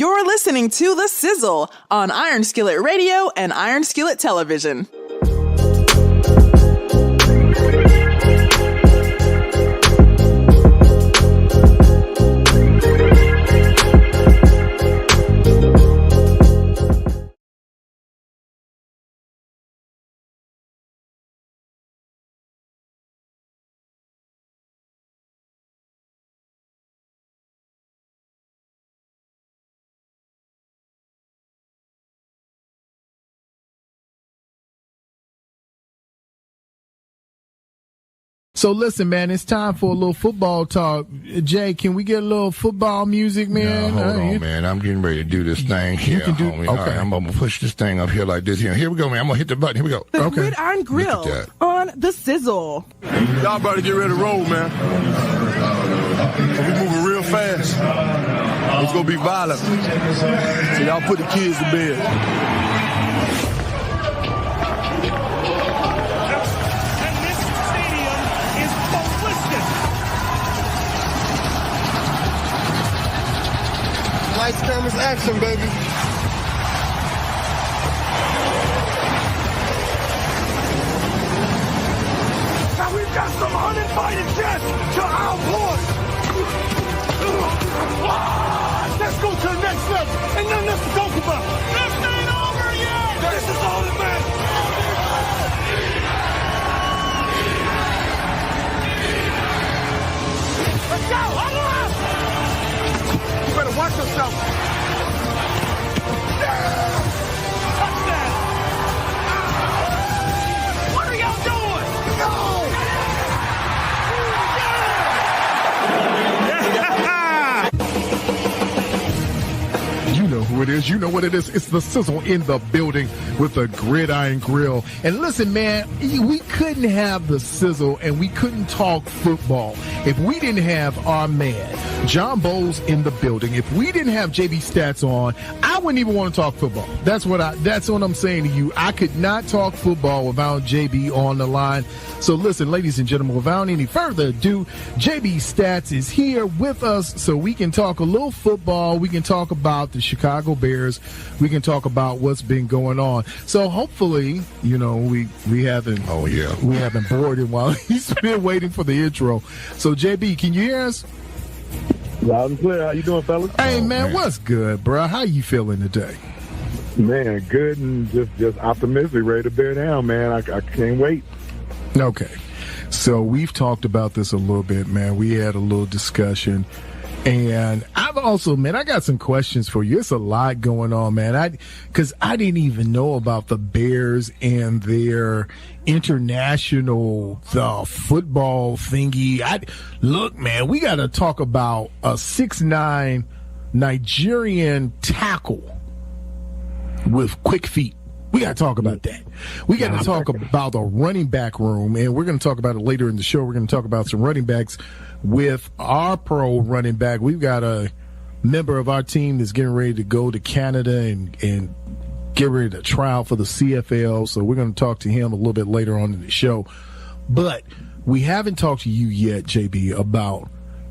You're listening to The Sizzle on Iron Skillet Radio and Iron Skillet Television. So listen, man, it's time for a little football talk. Jay, can we get a little football music, man? No, hold on, man. I'm getting ready to do this thing here. You can do, homie. okay. Right, I'm going to push this thing up here like this. Here we go, man. I'm going to hit the button. Here we go. The Gridiron Grill on The Sizzle. Y'all better get ready to roll, man. We moving real fast. It's going to be violent. So y'all put the kids to bed. Lights, cameras, action, baby. Now we've got some uninvited guests to our port. Let's go to the next level. Ain't nothing else to talk about. This ain't over yet. This is all that matters. Let's go. Huddle up. You better watch yourself. Yeah! Touchdown! What are y'all doing? No! You know who it is. You know what it is. It's The Sizzle in the building with the Gridiron Grill. And listen, man, we couldn't have The Sizzle and we couldn't talk football if we didn't have our man, John Bowles, in the building. If we didn't have JB Stats on, I wouldn't even want to talk football. That's what I'm saying to you. I could not talk football without JB on the line. So listen, ladies and gentlemen, without any further ado, JB Stats is here with us so we can talk a little football. We can talk about the Chicago Bears. We can talk about what's been going on. So hopefully, you know, we haven't we haven't bored him while he's been waiting for the intro. So JB, can you hear us? Loud and clear. How you doing, fellas? Hey, man, what's good, bro? How you feeling today? Man, good and just optimistic, ready to bear down, man. I can't wait. Okay. So we've talked about this a little bit, man. We had a little discussion. And I've also, man, I got some questions for you. It's a lot going on, man. Because I didn't even know about the Bears and their international football thingy. Look, man, we got to talk about a 6'9" Nigerian tackle with quick feet. We got to talk about that. We got to talk about the running back room, and we're going to talk about it later in the show. We're going to talk about some running backs with our pro running back. We've got a member of our team that's getting ready to go to Canada and get ready to try out for the CFL, so we're going to talk to him a little bit later on in the show. But we haven't talked to you yet, JB, about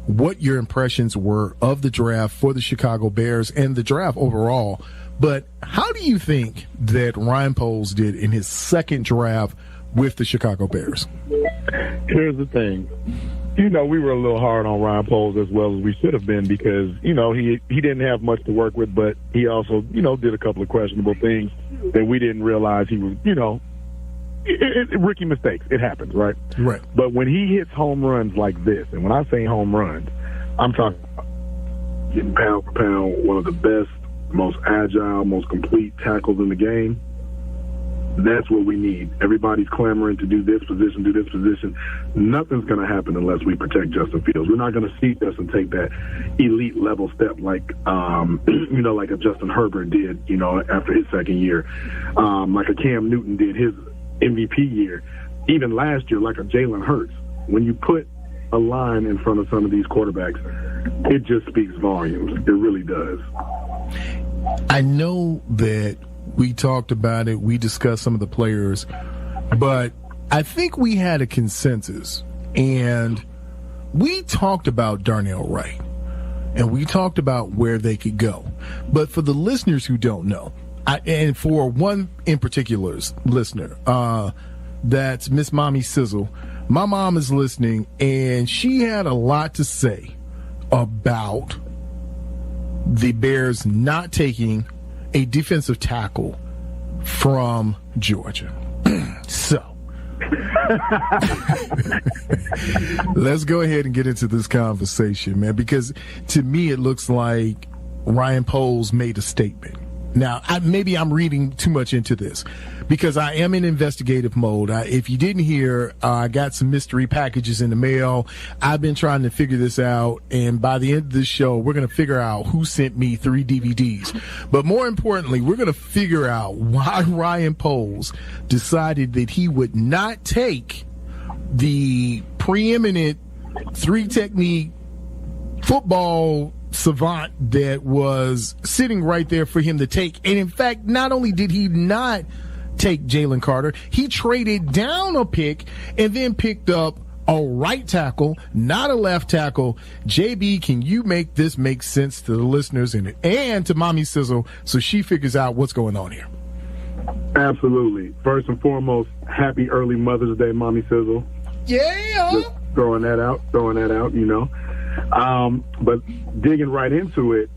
what your impressions were of the draft for the Chicago Bears and the draft overall. But how do you think that Ryan Poles did in his second draft with the Chicago Bears? Here's the thing. You know, we were a little hard on Ryan Poles as well as we should have been because, you know, he didn't have much to work with, but he also, you know, did a couple of questionable things that we didn't realize he was, you know, rookie mistakes. It happens, right? Right. But when he hits home runs like this, and when I say home runs, I'm talking about getting pound for pound, one of the best, most agile, most complete tackles in the game. That's what we need. Everybody's clamoring to do this position, do this position. Nothing's going to happen unless we protect Justin Fields. We're not going to see Justin take that elite level step like, you know, like a Justin Herbert did, you know, after his second year, like a Cam Newton did his MVP year. Even last year, like a Jalen Hurts. When you put a line in front of some of these quarterbacks, it just speaks volumes. It really does. I know that we talked about it. We discussed some of the players, but I think we had a consensus, and we talked about Darnell Wright. and we talked about where they could go. But for the listeners who don't know, and for one in particular listener, that's Miss Mommy Sizzle, my mom is listening, and she had a lot to say about the Bears not taking a defensive tackle from Georgia. So let's go ahead and get into this conversation, man, because to me it looks like Ryan Poles made a statement. Now, maybe I'm reading too much into this because I am in investigative mode. If you didn't hear, I got some mystery packages in the mail. I've been trying to figure this out, and by the end of this show, we're going to figure out who sent me 3 DVDs. But more importantly, we're going to figure out why Ryan Poles decided that he would not take the preeminent 3-technique football savant that was sitting right there for him to take. And in fact, not only did he not take Jalen Carter, he traded down a pick and then picked up a right tackle, not a left tackle. JB, can you make this make sense to the listeners and to Mommy Sizzle so she figures out what's going on here? Absolutely. First and foremost, happy early Mother's Day, Mommy Sizzle. Yeah. Just throwing that out, you know. But digging right into it,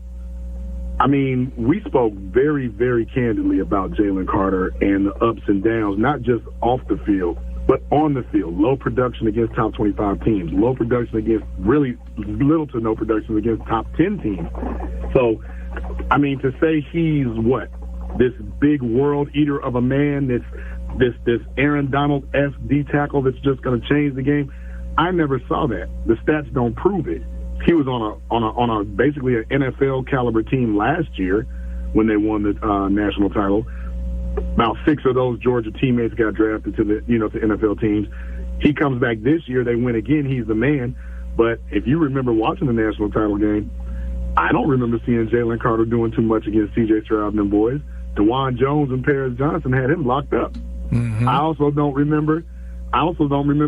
I mean, we spoke very, very candidly about Jalen Carter and the ups and downs, not just off the field, but on the field. Low production against top 25 teams, low production against really little to no production against top 10 teams. So, I mean, to say he's this big world eater of a man, this Aaron Donald-esque D tackle that's just going to change the game, I never saw that. The stats don't prove it. He was on a basically an NFL caliber team last year when they won the national title. About 6 of those Georgia teammates got drafted to the to NFL teams. He comes back this year, they win again. He's the man. But if you remember watching the national title game, I don't remember seeing Jalen Carter doing too much against C.J. Stroud and them boys. DeJuan Jones and Paris Johnson had him locked up. Mm-hmm. I also don't remember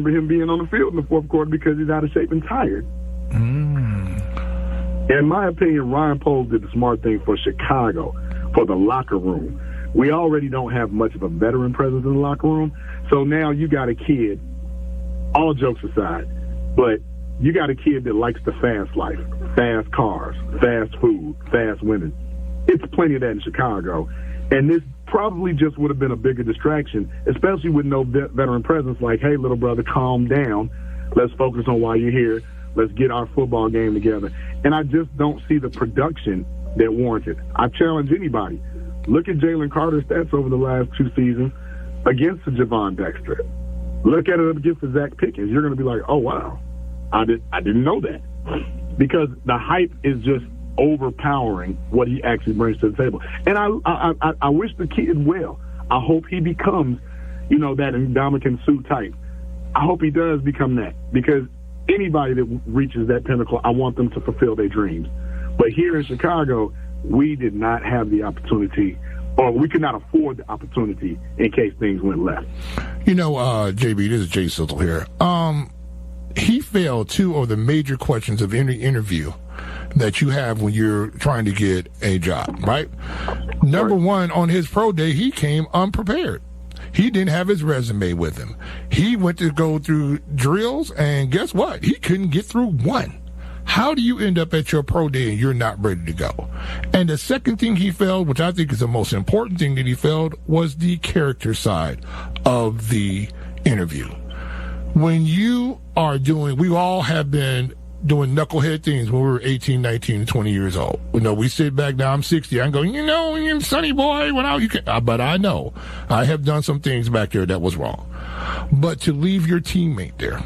him being on the field in the fourth quarter because he's out of shape and tired. In my opinion, Ryan Poles did the smart thing for Chicago, for the locker room. We already don't have much of a veteran presence in the locker room, so now you got a kid, all jokes aside, but you got a kid that likes the fast life, fast cars, fast food, fast women. It's plenty of that in Chicago, and this probably just would have been a bigger distraction, especially with no veteran presence like, hey, little brother, calm down. Let's focus on why you're here. Let's get our football game together. And I just don't see the production that warranted. I challenge anybody. Look at Jalen Carter's stats over the last 2 seasons against the Javon Dexter. Look at it up against the Zach Pickens. You're going to be like, oh, wow, I didn't know that. Because the hype is just overpowering what he actually brings to the table. And I wish the kid well. I hope he becomes, that Ndamukong Suh type. I hope he does become that, because anybody that reaches that pinnacle, I want them to fulfill their dreams. But here in Chicago, we did not have the opportunity, or we could not afford the opportunity in case things went left. JB, this is Jay Sizzle here. He failed 2 of the major questions of any interview that you have when you're trying to get a job, right? Number 1, on his pro day, he came unprepared. He didn't have his resume with him. He went to go through drills, and guess what? He couldn't get through one. How do you end up at your pro day and you're not ready to go? And the second thing he failed, which I think is the most important thing that he failed, was the character side of the interview. When you are we all have been doing knucklehead things when we were 18, 19, and 20 years old. We sit back now, I'm 60, I'm going, you're sonny boy, but I know I have done some things back there that was wrong. But to leave your teammate there,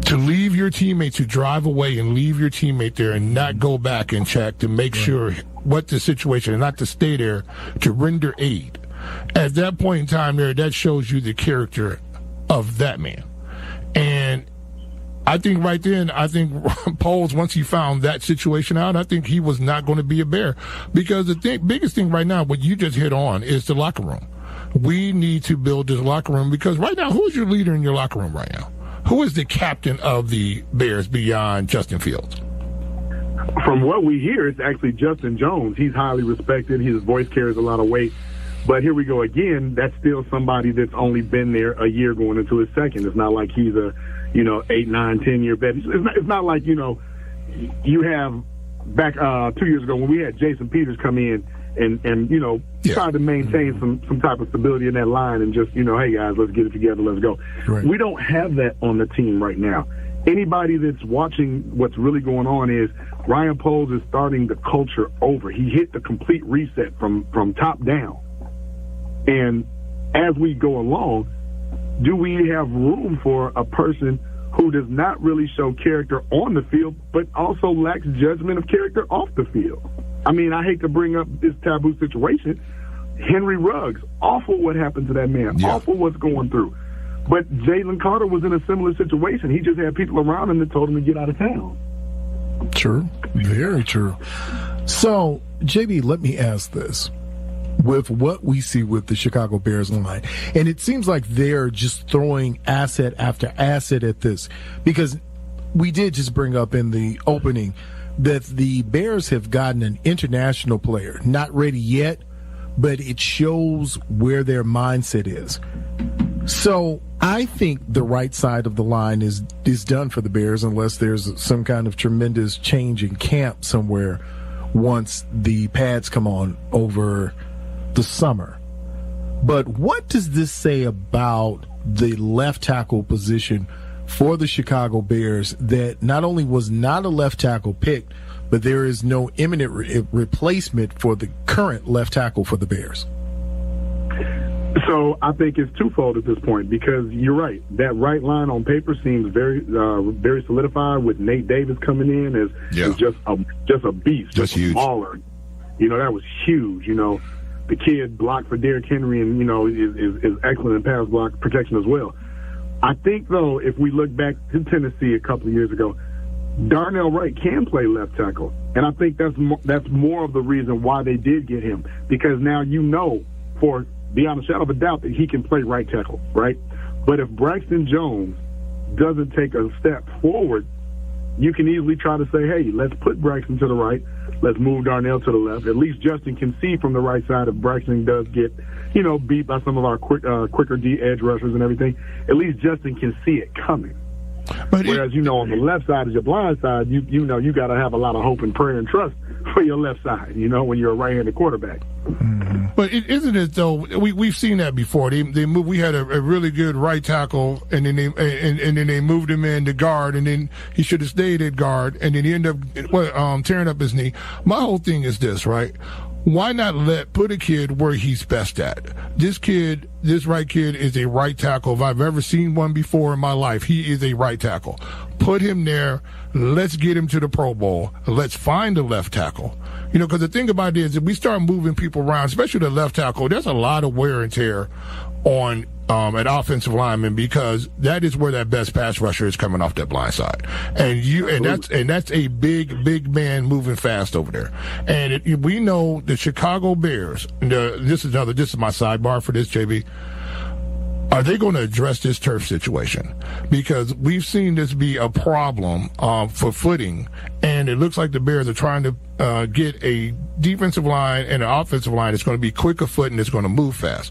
to drive away and leave your teammate there and not go back and check to make sure what the situation, and not to stay there to render aid. At that point in time there, that shows you the character of that man. And I think right then, Poles, once he found that situation out, I think he was not going to be a Bear. Because the biggest thing right now, what you just hit on, is the locker room. We need to build this locker room, because right now, who is your leader in your locker room right now? Who is the captain of the Bears beyond Justin Fields? From what we hear, it's actually Justin Jones. He's highly respected. His voice carries a lot of weight. But here we go again. That's still somebody that's only been there a year going into his second. It's not like he's a, 8, 9, 10-year vet. It's not like, you have back 2 years ago when we had Jason Peters come in and tried to maintain some type of stability in that line and just, hey, guys, let's get it together. Let's go. Right. We don't have that on the team right now. Anybody that's watching what's really going on is Ryan Poles is starting the culture over. He hit the complete reset from top down. And as we go along, do we have room for a person who does not really show character on the field, but also lacks judgment of character off the field? I mean, I hate to bring up this taboo situation. Henry Ruggs, awful what happened to that man, awful what's going through. But Jalen Carter was in a similar situation. He just had people around him that told him to get out of town. True. Very true. So, JB, let me ask this. With what we see with the Chicago Bears line, and it seems like they're just throwing asset after asset at this, because we did just bring up in the opening that the Bears have gotten an international player, not ready yet, but it shows where their mindset is. So I think the right side of the line is done for the Bears unless there's some kind of tremendous change in camp somewhere once the pads come on over the summer. But what does this say about the left tackle position for the Chicago Bears, that not only was not a left tackle picked, but there is no imminent replacement for the current left tackle for the Bears? So I think it's twofold at this point, because you're right. That right line on paper seems very very solidified, with Nate Davis coming in as just a beast, just huge. Smaller. That was huge. The kid blocked for Derrick Henry and, is excellent in pass block protection as well. I think, though, if we look back to Tennessee a couple of years ago, Darnell Wright can play left tackle. And I think that's more of the reason why they did get him, because now for beyond a shadow of a doubt that he can play right tackle, right? But if Braxton Jones doesn't take a step forward, you can easily try to say, hey, let's put Braxton to the right. Let's move Darnell to the left. At least Justin can see from the right side if Braxton does get, beat by some of our quicker D edge rushers and everything. At least Justin can see it coming. But whereas, on the left side is your blind side, you got to have a lot of hope and prayer and trust for your left side, when you're a right-handed quarterback. Mm-hmm. But isn't it, though, we've seen that before. They moved, we had a really good right tackle, and then they moved him in to guard, and then he should have stayed at guard, and then he ended up tearing up his knee. My whole thing is this, right? Why not put a kid where he's best at? This right kid is a right tackle. If I've ever seen one before in my life, he is a right tackle. Put him there. Let's get him to the Pro Bowl. Let's find a left tackle. Because the thing about it is, if we start moving people around, especially the left tackle, there's a lot of wear and tear on an offensive lineman, because that is where that best pass rusher is coming off that blind side, and that's a big man moving fast over there. And we know the Chicago Bears. This is my sidebar for this, JB. Are they going to address this turf situation? Because we've seen this be a problem for footing, and it looks like the Bears are trying to get a defensive line and an offensive line that's going to be quick of foot and it's going to move fast.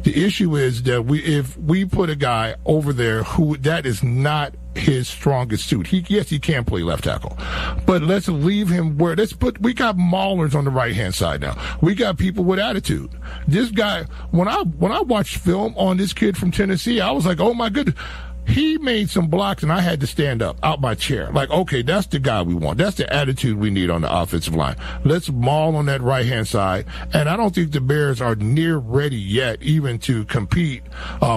The issue is that if we put a guy over there who that is not his strongest suit. He can play left tackle, but let's leave him where. We got maulers on the right hand side now. We got people with attitude. This guy, when I watched film on this kid from Tennessee, I was like, oh my goodness. He made some blocks, and I had to stand up out my chair. Like, okay, that's the guy we want. That's the attitude we need on the offensive line. Let's maul on that right-hand side. And I don't think the Bears are near ready yet even to compete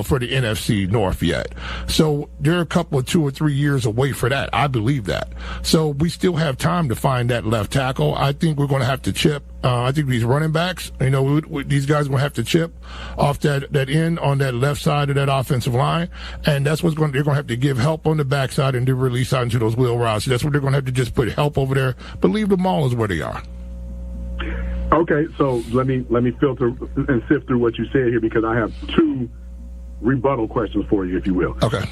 for the NFC North yet. So they're a couple of 2 or 3 years away for that. I believe that. So we still have time to find that left tackle. I think we're going to have to chip. I think these running backs, these guys are going to have to chip off that end on that left side of that offensive line. And that's they're going to have to give help on the backside and do release out into those wheel routes. That's what they're going to have to just put help over there, but leave the maulers where they are. Okay, so let me filter and sift through what you said here, because I have 2 rebuttal questions for you, if you will. Okay.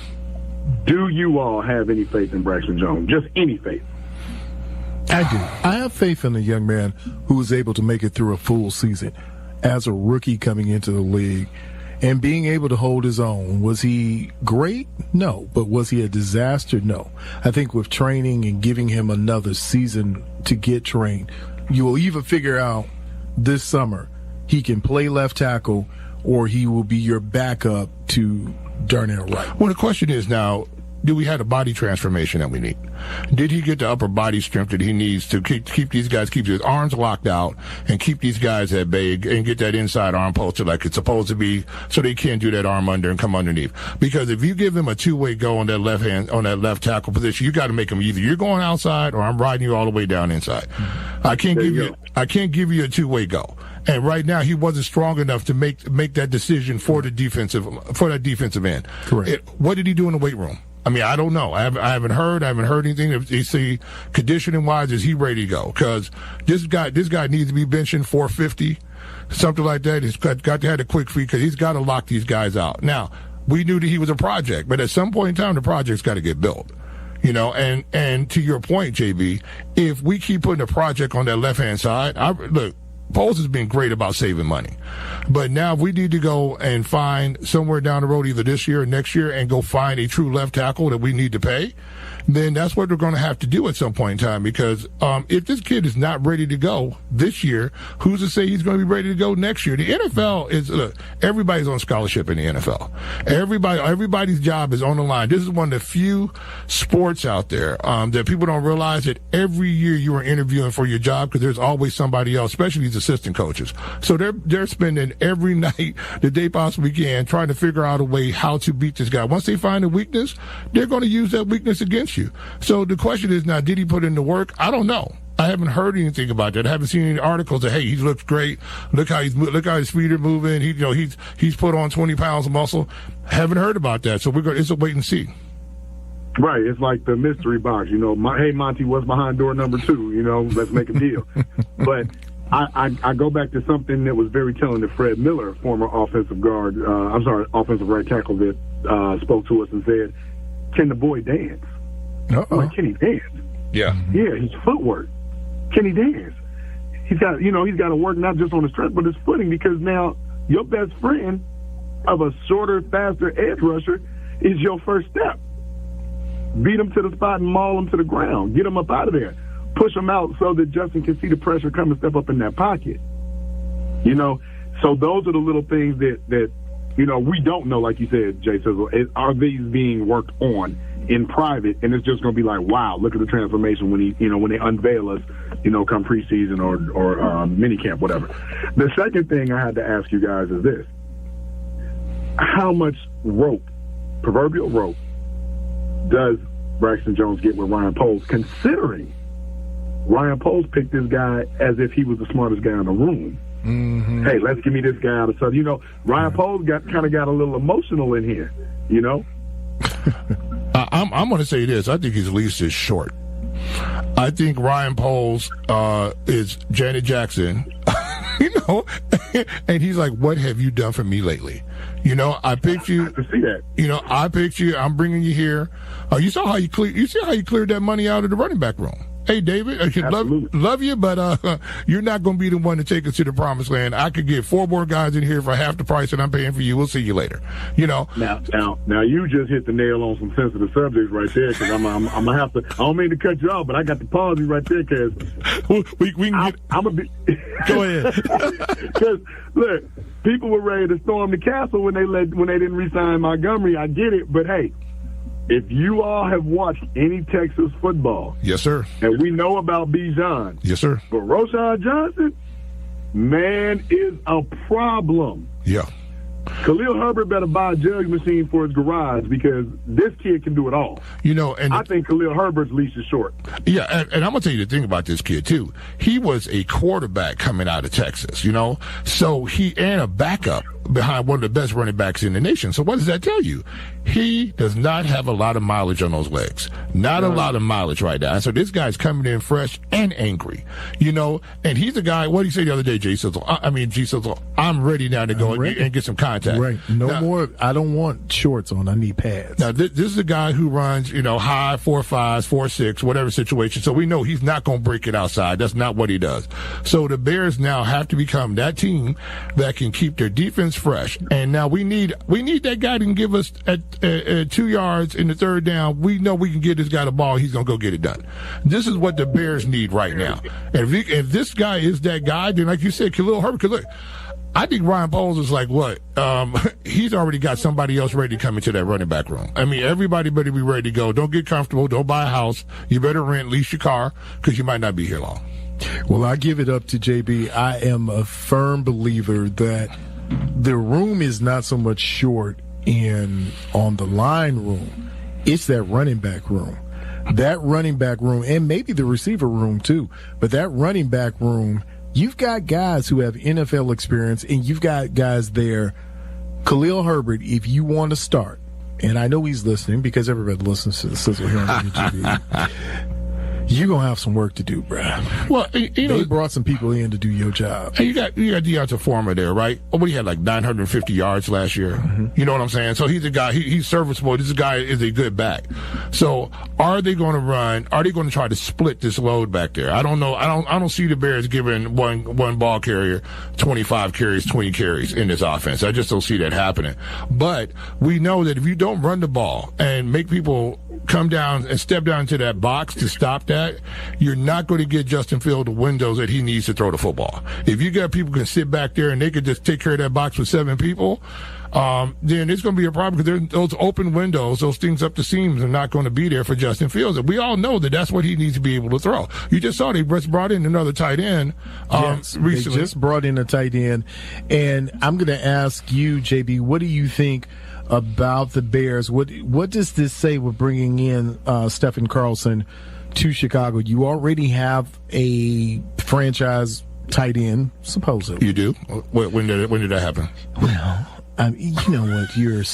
Do you all have any faith in Braxton Jones? Just any faith? I do. I have faith in a young man who was able to make it through a full season as a rookie coming into the league and being able to hold his own. Was he great? No. But was he a disaster? No. I think with training and giving him another season to get trained, you will either figure out this summer he can play left tackle or he will be your backup to Darnell Wright. Well, the question is now, do we have the body transformation that we need? Did he get the upper body strength that he needs to keep these guys, keep his arms locked out and keep these guys at bay and get that inside arm posted like it's supposed to be so they can't do that arm under and come underneath? Because if you give him a two-way go on that left hand, on that left tackle position, you got to make him either you're going outside or I'm riding you all the way down inside. I can't give you a two-way go. And right now, he wasn't strong enough to make that decision for that defensive end. Correct. What did he do in the weight room? I mean, I don't know. I haven't heard anything. If you see conditioning wise, is he ready to go? Because this guy needs to be benching 450, something like that. He's got to have a quick feet because he's got to lock these guys out. Now, we knew that he was a project, but at some point in time, the project's got to get built. You know, and to your point, JB, if we keep putting a project on that left hand side, look. Poles has been great about saving money. But now if we need to go and find somewhere down the road either this year or next year and go find a true left tackle that we need to pay, then that's what we're going to have to do at some point in time because if this kid is not ready to go this year, who's to say he's going to be ready to go next year? The NFL is, look, everybody's on scholarship in the NFL. Everybody's job is on the line. This is one of the few sports out there that people don't realize that every year you are interviewing for your job because there's always somebody else, especially these assistant coaches. So they're spending every night that they possibly can trying to figure out a way how to beat this guy. Once they find a weakness, they're going to use that weakness against you. So the question is now, did he put in the work? I don't know. I haven't heard anything about that. I haven't seen any articles that, hey, he looks great. Look how his feet are moving. He's put on 20 pounds of muscle. Haven't heard about that. So it's a wait and see. Right. It's like the mystery box. You know, hey, Monty, what's behind door number 2? You know, let's make a deal. But I go back to something that was very telling to Fred Miller, former offensive right tackle that spoke to us and said, can the boy dance? Like, can he dance? Yeah. Yeah, his footwork. Can he dance? He's got to work not just on his strength, but his footing because now your best friend of a shorter, faster edge rusher is your first step. Beat him to the spot and maul him to the ground. Get him up out of there. Push him out so that Justin can see the pressure come and step up in that pocket. You know, so those are the little things that you know, we don't know, like you said, Jay Sizzle. Are these being worked on in private? And it's just going to be like, wow, look at the transformation when when they unveil us, come preseason or mini camp, whatever. The second thing I had to ask you guys is this: how much rope, proverbial rope, does Braxton Jones get with Ryan Poles, considering Ryan Poles picked this guy as if he was the smartest guy in the room? Mm-hmm. Hey, let's give me this guy out of Southern. Ryan Poles got a little emotional in here, I'm going to say this. I think his leash is short. I think Ryan Poles is Janet Jackson, and he's like, what have you done for me lately? I picked you. I can see that. I picked you. I'm bringing you here. You saw how you cleared that money out of the running back room. Hey, David, I should love you, but you're not going to be the one to take us to the promised land. I could get 4 more guys in here for half the price that I'm paying for you. We'll see you later. Now you just hit the nail on some sensitive subjects right there, because I'm gonna have to. I don't mean to cut you off, but I got to pause you right there, because we can get. I'm a bit. Go ahead. Because look, people were ready to storm the castle when they didn't re-sign Montgomery. I get it, but hey. If you all have watched any Texas football, yes, sir, and we know about Bijan, yes, sir, but Roschon Johnson, man, is a problem. Yeah. Khalil Herbert better buy a jug machine for his garage, because this kid can do it all. And I think Khalil Herbert's leash is short. Yeah, and I'm going to tell you the thing about this kid, too. He was a quarterback coming out of Texas, so he and a backup behind one of the best running backs in the nation. So what does that tell you? He does not have a lot of mileage on those legs. Not a lot of mileage right now. And so this guy's coming in fresh and angry, and he's a guy, what did he say the other day, G Sizzle? I'm ready now to go and get some contact. Right. No more. I don't want shorts on. I need pads. Now, this is a guy who runs, high 4.5s, 4.6, whatever situation. So we know he's not going to break it outside. That's not what he does. So the Bears now have to become that team that can keep their defense fresh. And now we need that guy that can give us at 2 yards in the third down. We know we can get this guy the ball. He's going to go get it done. This is what the Bears need right now. And if this guy is that guy, then like you said, Khalil Herbert, because look, I think Ryan Poles is like what? He's already got somebody else ready to come into that running back room. I mean, everybody better be ready to go. Don't get comfortable. Don't buy a house. You better rent, lease your car, because you might not be here long. Well, I give it up to JB. I am a firm believer that the room is not so much short on the line room. It's that running back room. That running back room, and maybe the receiver room too, but that running back room, you've got guys who have NFL experience, and you've got guys there. Khalil Herbert, if you want to start, and I know he's listening because everybody listens to the Sizzle here on WGVE, you're going to have some work to do, bro. Well, they brought some people in to do your job. And you got Deonta Foreman there, right? Oh, he had like 950 yards last year. Mm-hmm. You know what I'm saying? So he's a guy, he's serviceable. This guy is a good back. So are they going to run? Are they going to try to split this load back there? I don't know. I don't see the Bears giving one ball carrier 25 carries, 20 carries in this offense. I just don't see that happening. But we know that if you don't run the ball and make people come down and step down to that box to stop that, you're not going to get Justin Fields the windows that he needs to throw the football. If you got people who can sit back there and they can just take care of that box with 7 people, then it's going to be a problem because those open windows, those things up the seams are not going to be there for Justin Fields. And we all know that that's what he needs to be able to throw. You just saw they just brought in another tight end recently. They just brought in a tight end. And I'm going to ask you, JB, what do you think about the Bears? What does this say with bringing in Stephen Carlson to Chicago? You already have a franchise tight end, supposedly. You do? When did that happen? Well, you know what? You're a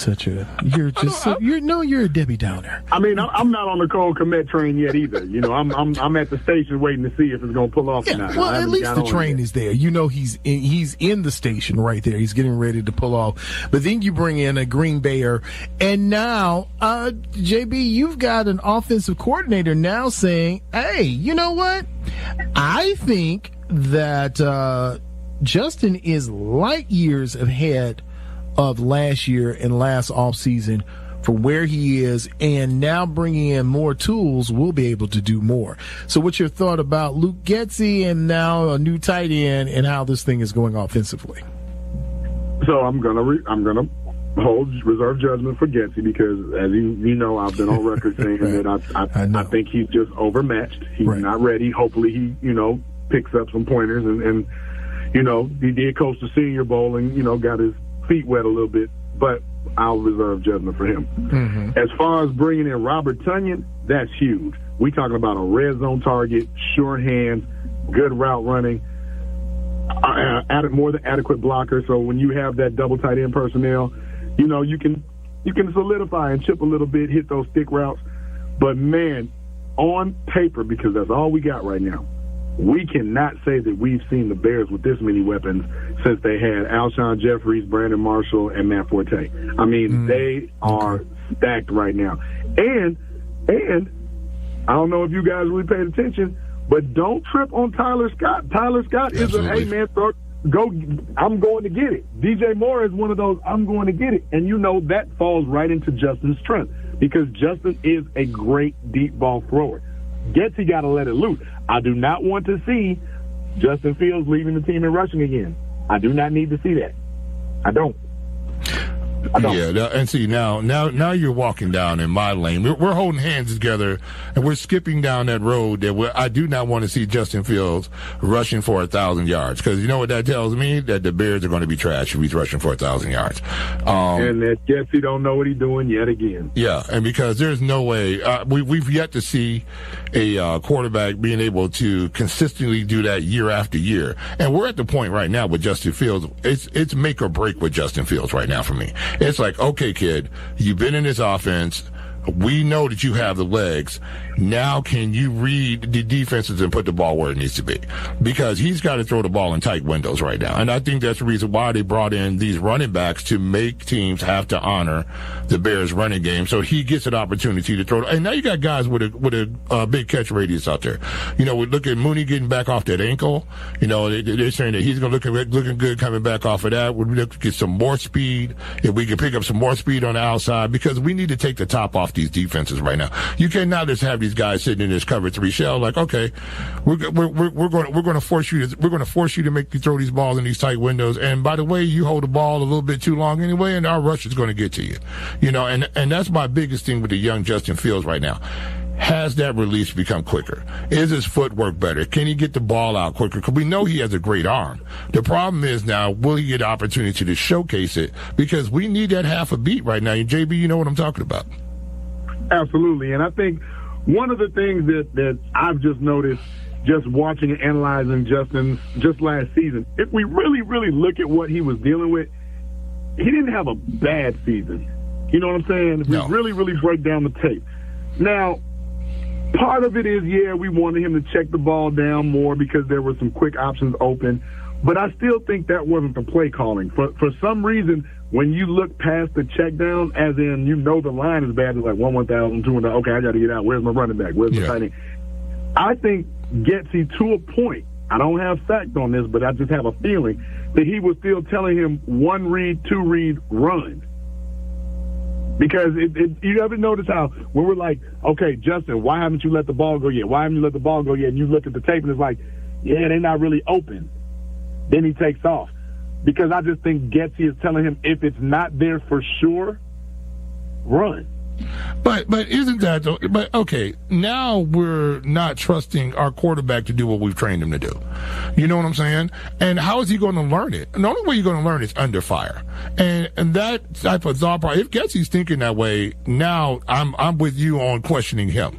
Debbie Downer. I mean, I'm not on the Cole Kmet train yet either. I'm at the station waiting to see if it's going to pull off or not. Well, at least the train is there. He's in the station right there. He's getting ready to pull off. But then you bring in a Green Bayer, and now, JB, you've got an offensive coordinator now saying, hey, you know what? I think that Justin is light years ahead of last year and last offseason for where he is, and now bringing in more tools, we'll be able to do more. So what's your thought about Luke Getsy and now a new tight end and how this thing is going offensively? So I'm gonna hold reserve judgment for Getsy because, as you know, I've been on record saying that I think he's just overmatched. He's not ready. Hopefully he picks up some pointers and he did coach the Senior Bowl and got his feet wet a little bit, but I'll reserve judgment for him. Mm-hmm. As far as bringing in Robert Tonyan, that's huge. We talking about a red zone target, short hands, good route running, more than adequate blocker. So when you have that double tight end personnel, you can solidify and chip a little bit, hit those thick routes. But man, on paper, because that's all we got right now, we cannot say that we've seen the Bears with this many weapons since they had Alshon Jeffries, Brandon Marshall, and Matt Forte. I mean, they are stacked right now. And I don't know if you guys really paid attention, but don't trip on Tyler Scott. Tyler Scott is hey, man, I'm going to get it. DJ Moore is one of those, I'm going to get it. And that falls right into Justin's strength because Justin is a great deep ball thrower. Getsy got to let it loose. I do not want to see Justin Fields leaving the team and rushing again. I do not need to see that. I don't. Yeah, and see now you're walking down in my lane. We're holding hands together, and we're skipping down that road that I do not want to see Justin Fields rushing for 1,000 yards because you know what that tells me? That the Bears are going to be trash if he's rushing for 1,000 yards. And that Getsy don't know what he's doing yet again. Yeah, and because there's no way we've yet to see a quarterback being able to consistently do that year after year, and we're at the point right now with Justin Fields. It's make or break with Justin Fields right now for me. It's like, okay, kid, you've been in this offense. We know that you have the legs. Now can you read the defenses and put the ball where it needs to be? Because he's got to throw the ball in tight windows right now. And I think that's the reason why they brought in these running backs, to make teams have to honor the Bears running game. So he gets an opportunity to throw. And now you got guys with a big catch radius out there. We look at Mooney getting back off that ankle. They're saying that he's going to looking good coming back off of that. We're looking to get some more speed. If we can pick up some more speed on the outside, because we need to take the top off these defenses right now. You cannot just have these guys sitting in this cover 3 shell like, okay, we're going to force you to make you throw these balls in these tight windows. And by the way, you hold the ball a little bit too long anyway, and our rush is going to get to you. And that's my biggest thing with the young Justin Fields right now. Has that release become quicker? Is his footwork better? Can he get the ball out quicker? Because we know he has a great arm. The problem is now, will he get an opportunity to showcase it? Because we need that half a beat right now. And JB, you know what I'm talking about. Absolutely. And I think one of the things that I've just noticed just watching and analyzing Justin just last season, if we really, really look at what he was dealing with, he didn't have a bad season. You know what I'm saying? If we really, really break down the tape. Now, part of it is, we wanted him to check the ball down more because there were some quick options open. But I still think that wasn't the play calling. For some reason, when you look past the check down, as in the line is bad, it's like 1,000, 2,000, okay, I got to get out. Where's my running back? Where's my tight end? I think Getsy, to a point, I don't have fact on this, but I just have a feeling that he was still telling him 1 read, 2 read, run. Because you ever notice how when we're like, okay, Justin, why haven't you let the ball go yet? Why haven't you let the ball go yet? And you look at the tape and it's like, they're not really open. Then he takes off. Because I just think Getsy is telling him, if it's not there for sure, run. But isn't that though? But okay, now we're not trusting our quarterback to do what we've trained him to do. You know what I'm saying? And how is he going to learn it? And the only way you're going to learn is under fire. And that type of thought process, if Getsy's thinking that way, now I'm with you on questioning him.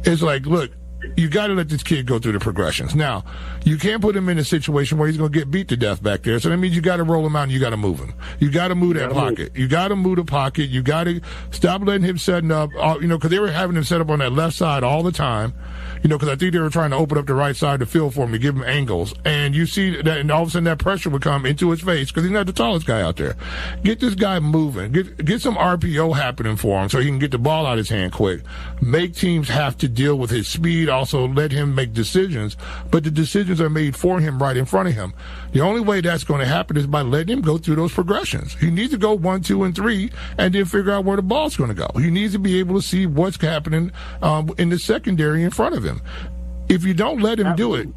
It's like, look, you got to let this kid go through the progressions. Now, you can't put him in a situation where he's going to get beat to death back there. So that means you got to roll him out and you got to move him. You got to move that pocket. You got to move the pocket. You got to stop letting him setting up, because they were having him set up on that left side all the time. Because I think they were trying to open up the right side of the field for him to give him angles. And you see that, and all of a sudden that pressure would come into his face because he's not the tallest guy out there. Get this guy moving. Get some RPO happening for him so he can get the ball out of his hand quick. Make teams have to deal with his speed. Also let him make decisions, but the decisions are made for him right in front of him. The only way that's going to happen is by letting him go through those progressions. He needs to go 1, 2, and 3 and then figure out where the ball's going to go. He needs to be able to see what's happening in the secondary in front of him. If you don't let him do it,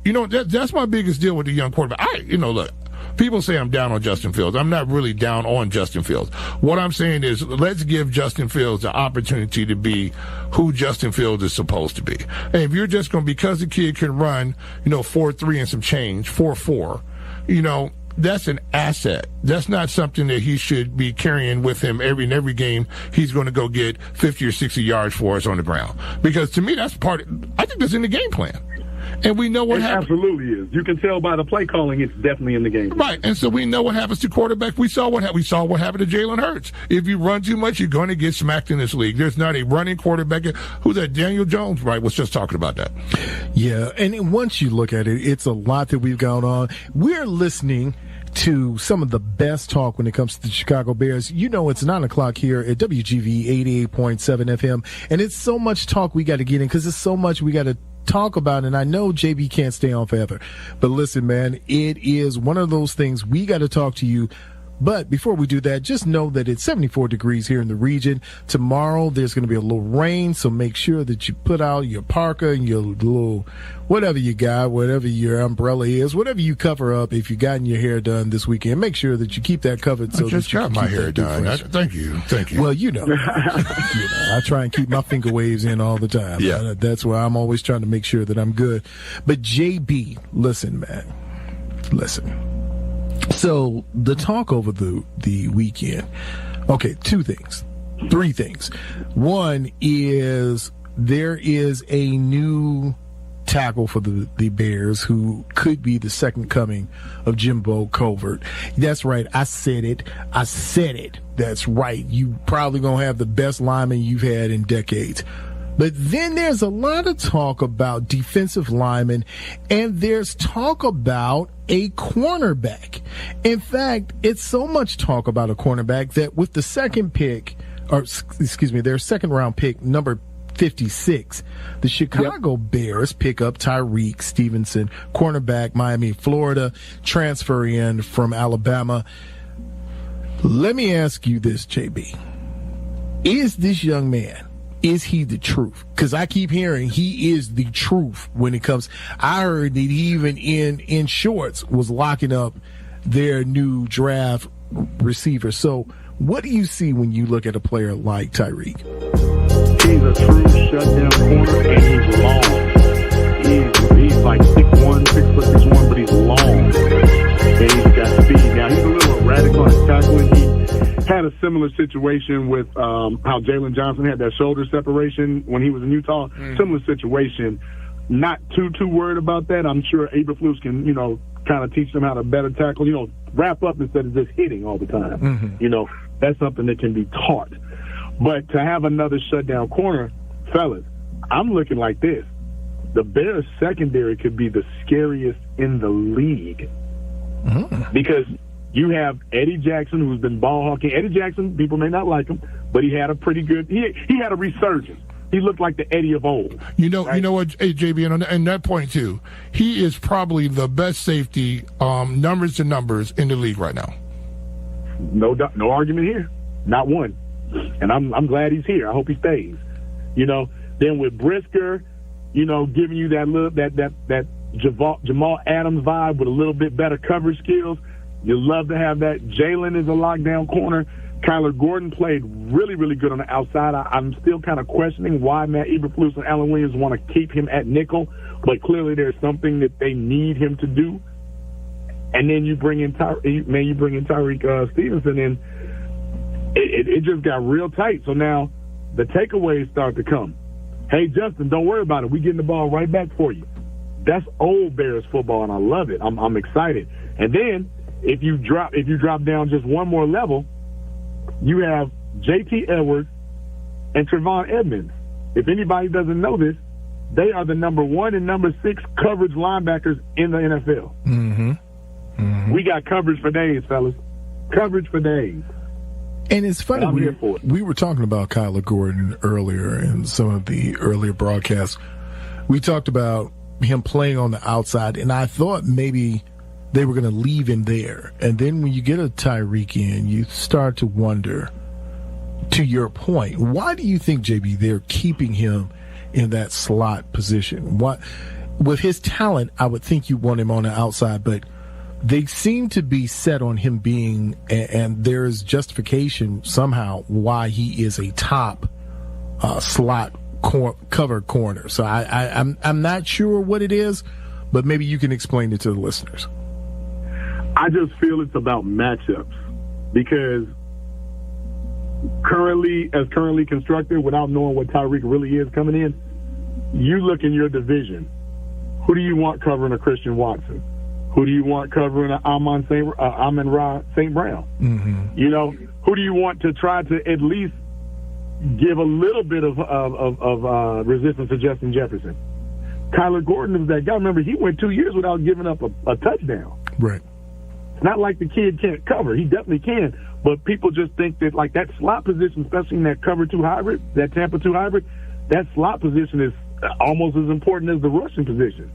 that's my biggest deal with the young quarterback. Look, people say I'm down on Justin Fields. I'm not really down on Justin Fields. What I'm saying is, let's give Justin Fields the opportunity to be who Justin Fields is supposed to be. And if you're just going to, because the kid can run, 4.3 and some change, 4.4, that's an asset. That's not something that he should be carrying with him every game. He's going to go get 50 or 60 yards for us on the ground. Because to me, I think that's in the game plan. And we know what happens. It absolutely is. You can tell by the play calling, it's definitely in the game. Right. And so we know what happens to quarterbacks. We saw what happened to Jalen Hurts. If you run too much, you're going to get smacked in this league. There's not a running quarterback. Who's that? Daniel Jones, right, was just talking about that. Yeah. And once you look at it, it's a lot that we've gone on. We're listening to some of the best talk when it comes to the Chicago Bears. It's 9 o'clock here at WGVE 88.7 FM. And it's so much talk we got to get in because it's so much we got to talk about, and I know JB can't stay on forever. But listen, man, it is one of those things we got to talk to you. But before we do that, just know that it's 74 degrees here in the region. Tomorrow, there's going to be a little rain, so make sure that you put out your parka and your little whatever you got, whatever your umbrella is, whatever you cover up. If you gotten your hair done this weekend, make sure that you keep that covered. So I just got my hair done. Thank you. Well, I try and keep my finger waves in all the time. Yeah, that's why I'm always trying to make sure that I'm good. But JB, listen, man, listen. So the talk over the weekend, okay, 3 things. One is there is a new tackle for the Bears who could be the second coming of Jimbo Covert. That's right. I said it. That's right. You probably going to have the best lineman you've had in decades. But then there's a lot of talk about defensive linemen, and there's talk about a cornerback. In fact, it's so much talk about a cornerback that with the their second round pick, number 56, the Chicago Bears pick up Tyreek Stevenson, cornerback, Miami, Florida, transfer in from Alabama. Let me ask you this, JB. Is this young man, is he the truth? Because I keep hearing he is the truth when it comes. I heard that he even in shorts was locking up their new draft receiver. So what do you see when you look at a player like Tyreek? He's a true shutdown corner, and he's long. He's like 6'1", 6'1", but he's long. And he's got speed. Now, he's a little erratic on his tackling. He had a similar situation with how Jalen Johnson had that shoulder separation when he was in Utah. Similar situation. Not too worried about that. I'm sure Eberflus can, kind of teach them how to better tackle, wrap up instead of just hitting all the time. That's something that can be taught. But to have another shutdown corner, fellas, I'm looking like this. The Bears secondary could be the scariest in the league. Because you have Eddie Jackson, who's been ball hawking. Eddie Jackson, people may not like him, but he had a pretty good, he had a resurgence. He looked like the Eddie of old. Right? You know what, JB, and that point too, he is probably the best safety, numbers to numbers in the league right now. No argument here. Not one. And I'm glad he's here. I hope he stays. Then with Brisker, giving you that Jamal Adams vibe with a little bit better coverage skills. You love to have that. Jalen is a lockdown corner. Kyler Gordon played really, really good on the outside. I'm still kind of questioning why Matt Eberflus and Alan Williams want to keep him at nickel, but clearly there's something that they need him to do. And then you bring in Tyreek Stevenson, and it just got real tight. So now the takeaways start to come. Hey, Justin, don't worry about it. We're getting the ball right back for you. That's old Bears football, and I love it. I'm excited. And then if you drop down just one more level, you have J.T. Edwards and Trevon Edmonds. If anybody doesn't know this, they are the number 1 and number 6 coverage linebackers in the NFL. We got coverage for days, fellas. Coverage for days. And it's funny, we were talking about Kyler Gordon earlier in some of the earlier broadcasts. We talked about him playing on the outside, and I thought maybe they were going to leave him there. And then when you get a Tyreek in, you start to wonder, to your point, why do you think, JB, they're keeping him in that slot position? What, with his talent, I would think you want him on the outside, but they seem to be set on him being, and there's justification somehow why he is a top slot cover corner. So I'm not sure what it is, but maybe you can explain it to the listeners. I just feel it's about matchups because currently constructed, without knowing what Tyreek really is coming in, you look in your division. Who do you want covering a Christian Watson? Who do you want covering an Amon-Ra St. Brown? Who do you want to try to at least give a little bit of resistance to Justin Jefferson? Kyler Gordon is that guy. Remember, he went 2 years without giving up a touchdown. Right. It's not like the kid can't cover. He definitely can. But people just think that, like, that slot position, especially in that cover 2 hybrid, that Tampa 2 hybrid, that slot position is almost as important as the rushing position.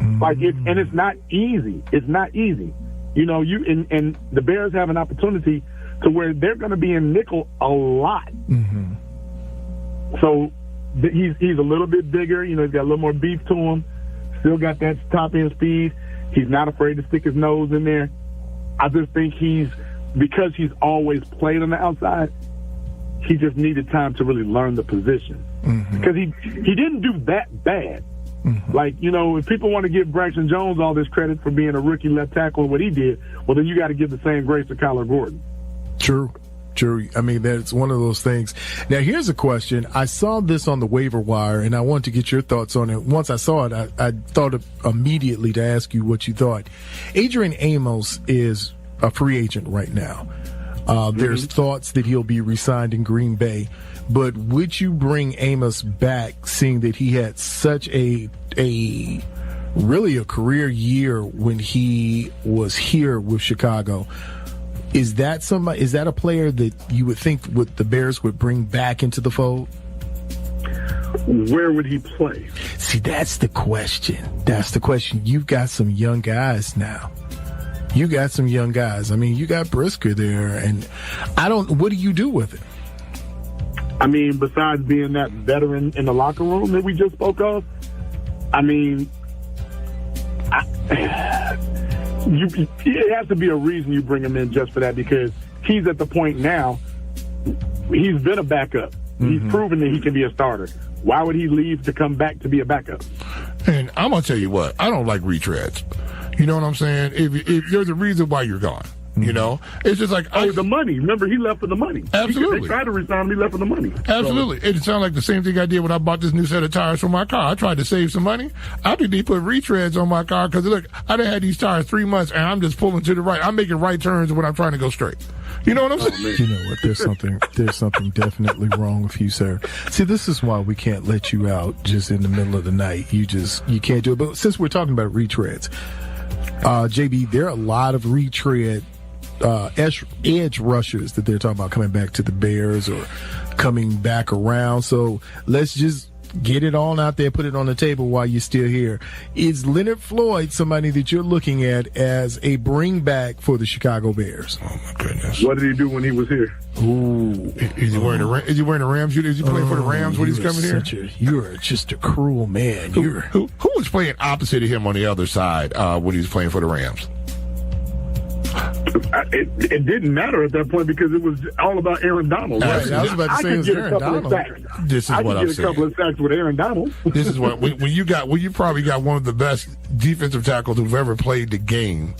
It's not easy. It's not easy. And the Bears have an opportunity to where they're going to be in nickel a lot. So he's a little bit bigger. He's got a little more beef to him. Still got that top end speed. He's not afraid to stick his nose in there. I just think because he's always played on the outside, he just needed time to really learn the position. Because he didn't do that bad. Like, if people want to give Braxton Jones all this credit for being a rookie left tackle and what he did, well, then you got to give the same grace to Kyler Gordon. True. I mean, that's one of those things. Now, here's a question. I saw this on the waiver wire, and I wanted to get your thoughts on it. Once I saw it, I thought immediately to ask you what you thought. Adrian Amos is a free agent right now. There's thoughts that he'll be re-signed in Green Bay. But would you bring Amos back, seeing that he had such a really a career year when he was here with Chicago? Is that a player that you would think the Bears would bring back into the fold? Where would he play? See, that's the question. You've got some young guys now. You got some young guys. I mean, you got Brisker there, and what do you do with it? I mean, besides being that veteran in the locker room that we just spoke of, I mean, it has to be a reason you bring him in just for that, because he's at the point now, he's been a backup. He's proven that he can be a starter. Why would he leave to come back to be a backup? And I'm going to tell you what, I don't like retreads. You know what I'm saying? If there's a reason why you're gone, you know, it's just like the money. Remember, he left for the money. Absolutely, they tried to resign him. He left for the money. Absolutely, it sounds like the same thing I did when I bought this new set of tires for my car. I tried to save some money. I think they put retreads on my car because look, I done had these tires 3 months and I'm just pulling to the right. I'm making right turns when I'm trying to go straight. You know what I'm saying? You know what? There's something definitely wrong with you, sir. See, this is why we can't let you out just in the middle of the night. You can't do it. But since we're talking about retreads, JB, there are a lot of retread edge rushers that they're talking about coming back to the Bears or coming back around. So let's just get it on out there, put it on the table while you're still here. Is Leonard Floyd somebody that you're looking at as a bring back for the Chicago Bears? Oh my goodness! What did he do when he was here? Ooh, is he wearing a Rams? Is he playing for the Rams when he's coming here? You're just a cruel man. Who was playing opposite of him on the other side when he was playing for the Rams? It didn't matter at that point because it was all about Aaron Donald. Right? I was about to say it was Aaron Donald. This is what I'm saying. I could get a couple of sacks with Aaron Donald. This is what when you probably got one of the best defensive tackles who've ever played the game,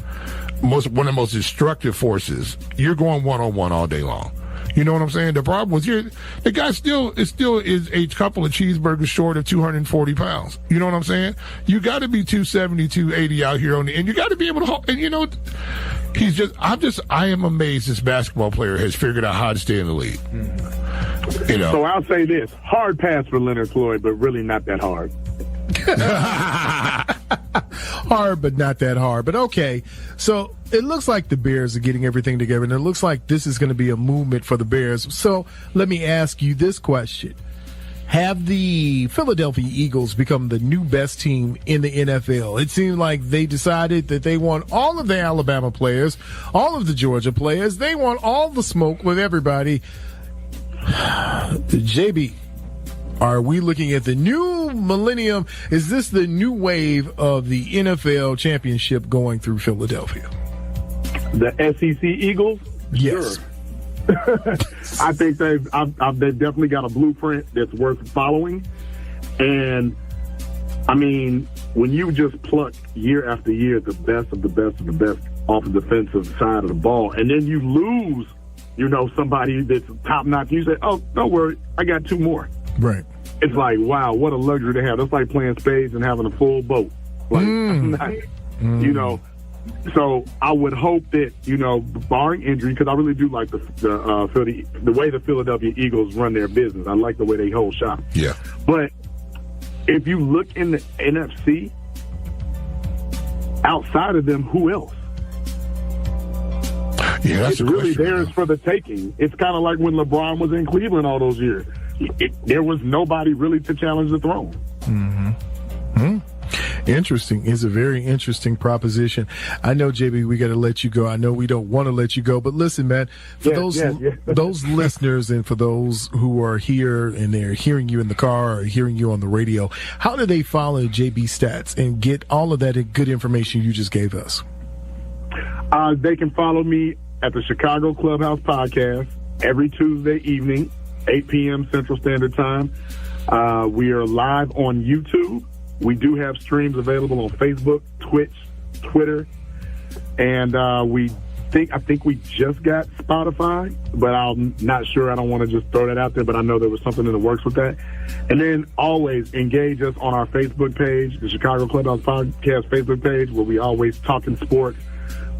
one of the most destructive forces. You're going one-on-one all day long. You know what I'm saying? The problem was the guy still is a couple of cheeseburgers short of 240 pounds. You know what I'm saying? You got to be 270, 280 out here and you got to be able to. And you know, I am amazed this basketball player has figured out how to stay in the league. You know. So I'll say this: hard pass for Leonard Floyd, but really not that hard. Hard, but not that hard. But okay, so it looks like the Bears are getting everything together, and it looks like this is going to be a movement for the Bears. So let me ask you this question. Have the Philadelphia Eagles become the new best team in the NFL? It seems like they decided that they want all of the Alabama players, all of the Georgia players. They want all the smoke with everybody. JB, are we looking at the new millennium? Is this the new wave of the NFL championship going through Philadelphia? The SEC Eagles? Yes. Sure. I think they've definitely got a blueprint that's worth following. And, I mean, when you just pluck year after year the best of the best of the best off the defensive side of the ball, and then you lose, somebody that's top-notch, you say, oh, don't worry, I got two more. Right. It's like, wow, what a luxury to have. It's like playing spades and having a full boat. Like, so I would hope that, barring injury, because I really do like the way the Philadelphia Eagles run their business. I like the way they hold shop. Yeah. But if you look in the NFC, outside of them, who else? Yeah, that's it's really theirs for the taking. It's kind of like when LeBron was in Cleveland all those years. There was nobody really to challenge the throne. Interesting. It's a very interesting proposition. I know, JB, we got to let you go. I know we don't want to let you go, but listen, man, for those listeners and for those who are here and they're hearing you in the car or hearing you on the radio, how do they follow JB Stats and get all of that good information you just gave us? They can follow me at the Chicago Clubhouse Podcast every Tuesday evening, 8 p.m. Central Standard Time. We are live on YouTube. We do have streams available on Facebook, Twitch, Twitter, and I think we just got Spotify, but I'm not sure. I don't want to just throw that out there, but I know there was something in the works with that. And then always engage us on our Facebook page, the Chicago Clubhouse Podcast Facebook page, where we always talking sports.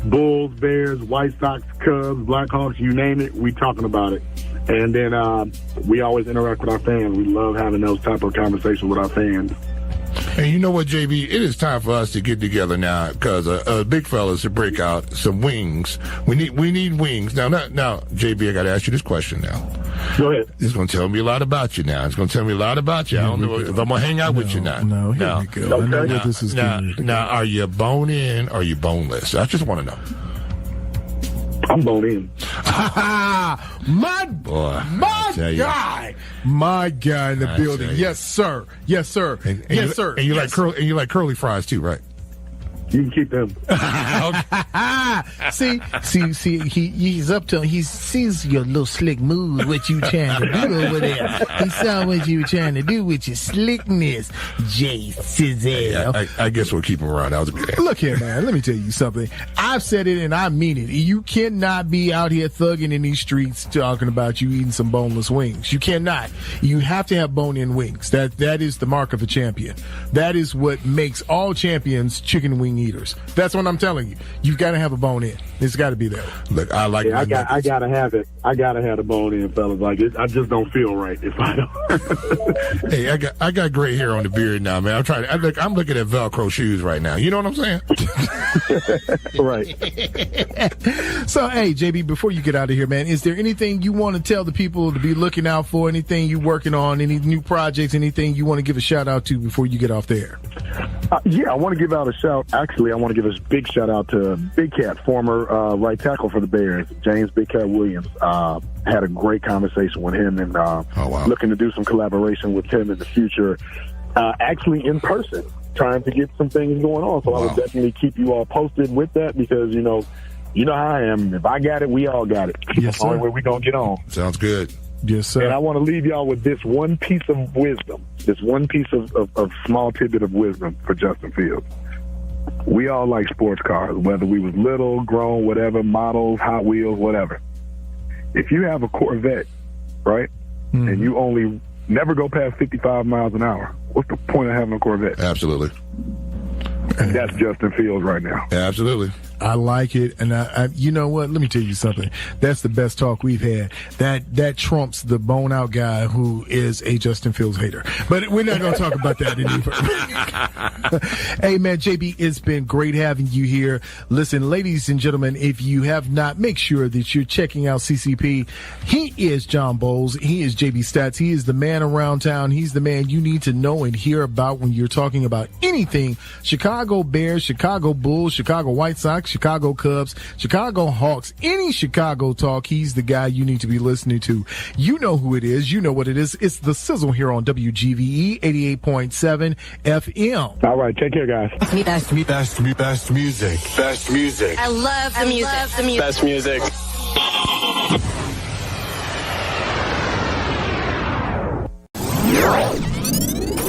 Bulls, Bears, White Sox, Cubs, Blackhawks, you name it, we talking about it. And then we always interact with our fans. We love having those type of conversations with our fans. And you know what, JB? It is time for us to get together now because big fellas to break out some wings. We need wings. Now, JB, I got to ask you this question now. Go ahead. It's going to tell me a lot about you now. It's going to tell me a lot about you. I don't know if I'm going to hang out with you now. No, here we go. Okay. I know where this is going. Now, are you bone in or are you boneless? I just want to know. I'm bone in. My guy in the building. Yes, sir. Yes, sir. Yes, sir. And you like curly fries too, right? You can keep them. See, he's up to, he sees your little slick moves, what you trying to do over there. He saw what you were trying to do with your slickness, Sizzle. I guess we'll keep him around. That was a good answer. Look here, man, let me tell you something. I've said it and I mean it. You cannot be out here thugging in these streets talking about you eating some boneless wings. You cannot. You have to have bone-in wings. That is the mark of a champion. That is what makes all champions chicken wing eaters. That's what I'm telling you. You've got to have a bone in. It's got to be there. Look, I like. Yeah, I gotta have it. I gotta have the bone in, fellas. Like I just don't feel right if I don't. Hey, I got gray hair on the beard now, man. I'm looking at Velcro shoes right now. You know what I'm saying? Right. So, hey, JB, before you get out of here, man, is there anything you want to tell the people to be looking out for? Anything you're working on? Any new projects? Anything you want to give a shout out to before you get off there? Yeah, I want to give out a shout. Actually, I want to give a big shout out to Big Cat, former right tackle for the Bears, James Big Cat Williams. Had a great conversation with him and looking to do some collaboration with him in the future, actually in person, trying to get some things going on. So I would definitely keep you all posted with that because, you know how I am. If I got it, we all got it. Yes, sir. Only way we going to get on. Sounds good. Yes, sir. And I want to leave y'all with this one piece of wisdom, this one piece of small tidbit of wisdom for Justin Fields. We all like sports cars, whether we was little, grown, whatever, models, Hot Wheels, whatever. If you have a Corvette, right, and you only never go past 55 miles an hour, what's the point of having a Corvette? Absolutely. That's Justin Fields right now. Absolutely. I like it, and I you know what? Let me tell you something. That's the best talk we've had. That trumps the bone out guy who is a Justin Fields hater. But we're not going to talk about that any further. Hey, man, JB, it's been great having you here. Listen, ladies and gentlemen, if you have not, make sure that you're checking out CCP. He is John Bowles. He is JB Stats. He is the man around town. He's the man you need to know and hear about when you're talking about anything Chicago Bears, Chicago Bulls, Chicago White Sox, Chicago Cubs, Chicago Hawks, any Chicago talk. He's the guy you need to be listening to. You know who it is. You know what it is. It's the Sizzle here on WGVE 88.7 FM. All right. Take care, guys. Best music. Best music. I love the music. Best music.